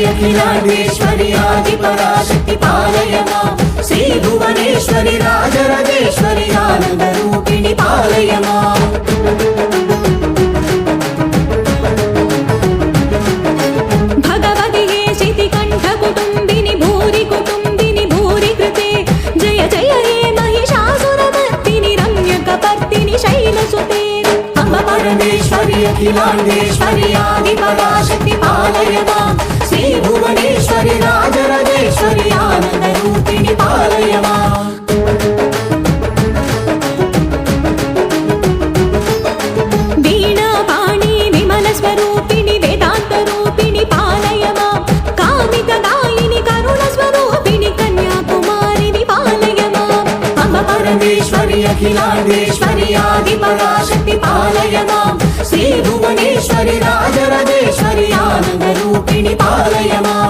अखिलांडेश्वरी आदिपराशक्ति पालय मां श्री भुवनेश्वरी राजराजेश्वरी आनंद रूपिणी पालय मां भगवति हे शितिकंठ कुटुंबिनी भूरि कृते जय जय हे महिषासुरमर्दिनि रम्यकपर्दिनि शैलसुते अम्ब परमेश्वरी अखिलांडेश्वरी आदिपराशक्ति पालय मां श्री भुवनेश्वरी राजराजेश्वरी आनंद रूपिणी पालय मां वीणा पाणी विमल स्वरूपिणी वेदांत रूपिणी पालय मां कामित दायिनी करुण स्वरूपिणी कन्याकुमारी पालय मां अम्ब परमेश्वरी अखिलांडेश्वरी आदिपराशक्ति पालय मां श्री भुवनेश्वरी राजराजेश्वरी आनंद रूपिणी पालय मां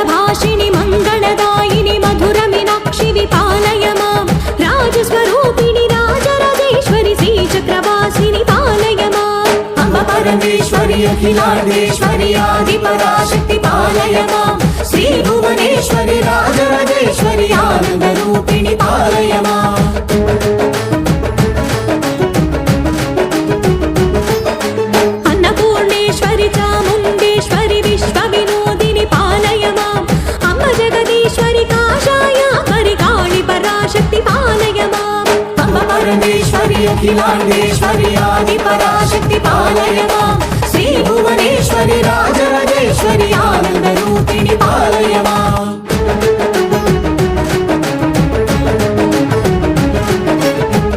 भाषिणी मंगलदायिनी मधुर मीनाक्षी विपालय मां राजस्वरूपिणी राजराजेश्वरी श्रीचक्रवासिनी पालय मां अम्ब परमेश्वरी अखिलांडेश्वरी आदिपराशक्ति पालय मां श्री भुवनेश्वरी राजराजेश्वरी आनंद रूपिणी पालय मां अन्नपूर्णेश्वरी चामुंडेश्वरी विश्वविनोदिनी पालय मां अम्ब जगदीश्वरी काशायामरि काली पराशक्ति पालय मां अम्ब परमेश्वरी अखिलांडेश्वरी आदिपराशक्ति पालय मां श्री भुवनेश्वरी राजराजेश्वरी आनंद रूपिणी पालय मां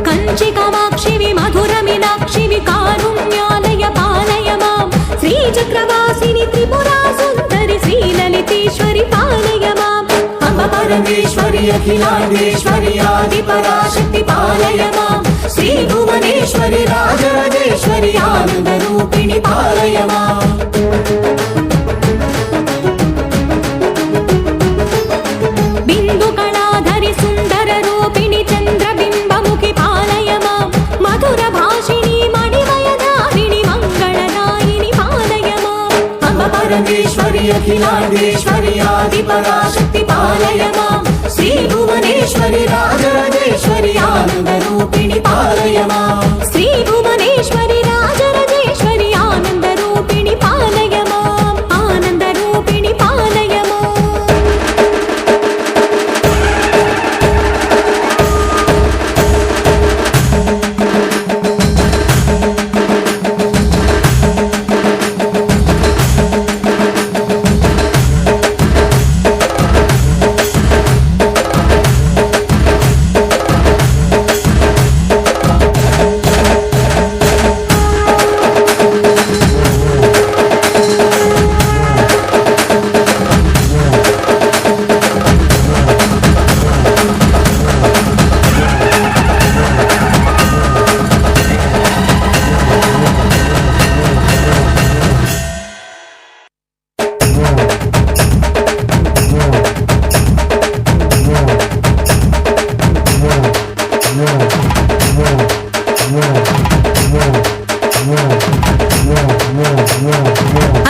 कंचि कामाक्षि मधुर मीनाक्षि कारुण्यालय पालय मां श्रीचक्रवासिनी त्रिपुरा सुंदरी श्रीललितेश्वरी पालय मां अम्ब परमेश्वरी अखिलांडेश्वरी आदिपराशक्ति पालय मां श्री भुवनेश्वरी राजराजेश्वरी आनंद रूपिणी पालय मां बिंदु कलाधरी सुंदर रूपिणी चंद्रबिंबमुखी पालय मां मधुर भाषिणी मणिमयदारिणी मंगलदायिनी पालय मां अम्ब परमेश्वरी अखिलांडेश्वरी आदिपराशक्ति पालय मां श्री भुवनेश्वरी राजराजेश्वरी आनंद रूपिणी पालय मां श्री भुवनेश्वरी राजराजेश्वरी आनंद रूपिणी पालय मां आनंद रूपिणी पालय मां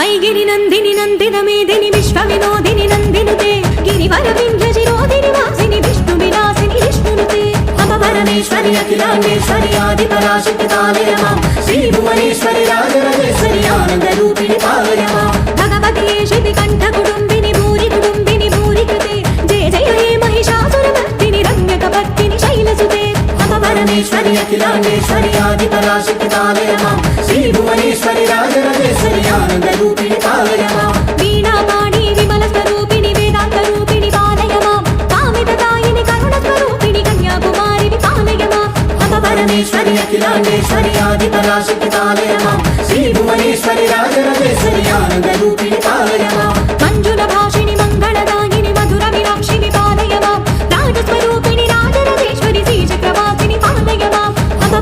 ऐगिरि नंदिनि नंदित मेदिनि विश्वविनोदिनि नंदिनुते गिरिवर विंध्यशिरोधिनि वासिनि विष्णुविलासिनि विष्णुनुते अम्ब परमेश्वरी अखिलांडेश्वरी आदिपराशक्ति पालय मां श्री भुवनेश्वरी राजराजेश्वरी आनंद रूपिणी पालय मां भगवति हे शितिकंठ कुटुंबिनी भूरि कृते భువనేశ్వరి అఖిలాండేశ్వరి ఆది పరాశక్తి పాలయ మాం శ్రీ భువనేశ్వరి రాజరాజేశ్వరి ఆనంద రూపిణి పాలయ మాం వీణాపాణి విమల స్వరూపిణి వేదాంత రూపిణి పాలయ మాం కామితదాయిని కరుణ స్వరూపిణి కన్యాకుమారి పాలయ మాం పరమేశ్వరి అఖిలాండేశ్వరి ఆది పరాశక్తి పాలయ మాం శ్రీ భువనేశ్వరి రాజరాజేశ్వరి ఆనంద రూపిణి పాలయ మాం మంజుల భాషిణి మంగళదాయిని మధుర మీనాక్షిని పాలయ మాం రాజస్వరూపిణి రాజరాజేశ్వరి శ్రీచక్రవాసిని పాలయ మాం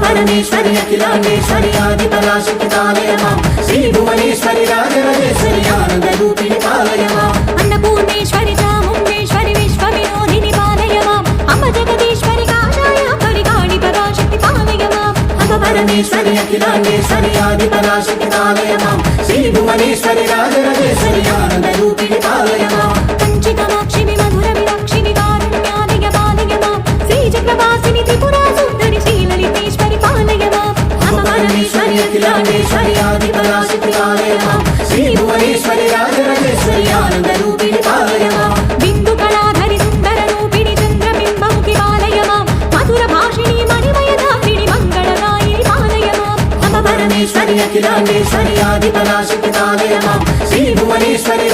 పరమేశ్వరి అఖిలాండేశ్వరి ఆది పరాశక్తి పాలయ మాం శ్రీ భువనేశ్వరి రాజరాజేశ్వరి ఆనంద రూపిణి పాలయ మాం అన్నపూర్ణేశ్వరి చాముండేశ్వరి విశ్వ వినోదిని పాలయ మాం అమ్మ జగదీశ్వరి కాషాయ పరికాళి పరాశక్తి పాలయ మాం పరమేశ్వరి అఖిలాండేశ్వరి ఆది పరాశక్తి పాలయ మాం శ్రీ భువనేశ్వరి రాజరాజేశ్వరి ఆనంద రూపిణి పాలయ మాం కంచి కామాక్షిని మధుర మీనాక్షిని కారుణ్యాలయ పాలయ మాం శ్రీచక్రవాసిని త్రిపురా సుందరి శ్రీలలితేశ్వరి పాలయ మాం పరమేశ్వరి అఖిలాండేశ్వరి ఆది పరాశక్తి పాలయ మాం శ్రీ భువనేశ్వరి రాజరాజేశ్వరి ఆనంద రూపిణి పాలయ మాం బిందు కళాధరి సుందర రూపిణి చంద్రబింబముఖి పాలయ మాం మధుర భాషిణి మణిమయధారిణి మంగళదాయిని పాలయ మాం పరమేశ్వరి అఖిలాండేశ్వరి ఆది పరాశక్తి పాలయ మాం శ్రీ భువనేశ్వరి